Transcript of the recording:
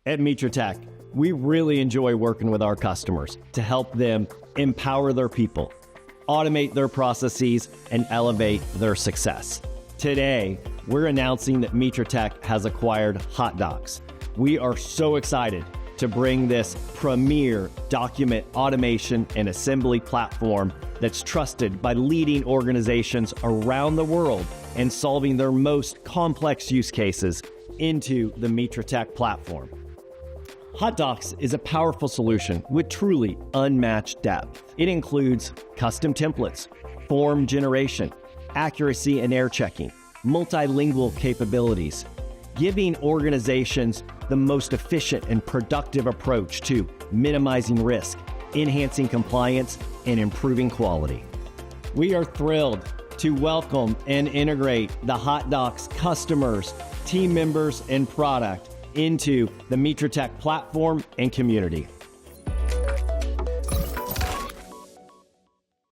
At Mitratech, we really enjoy working with our customers to help them empower their people, automate their processes, and elevate their success. Today, we're announcing that Mitratech has acquired HotDocs. We are so excited to bring this premier document automation and assembly platform that's trusted by leading organizations around the world and solving their most complex use cases into the Mitratech platform. HotDocs is a powerful solution with truly unmatched depth. It includes custom templates, form generation, accuracy and error checking, multilingual capabilities, giving organizations the most efficient and productive approach to minimizing risk, enhancing compliance, and improving quality. We are thrilled to welcome and integrate the HotDocs customers, team members, and product into the Mitratech platform and community.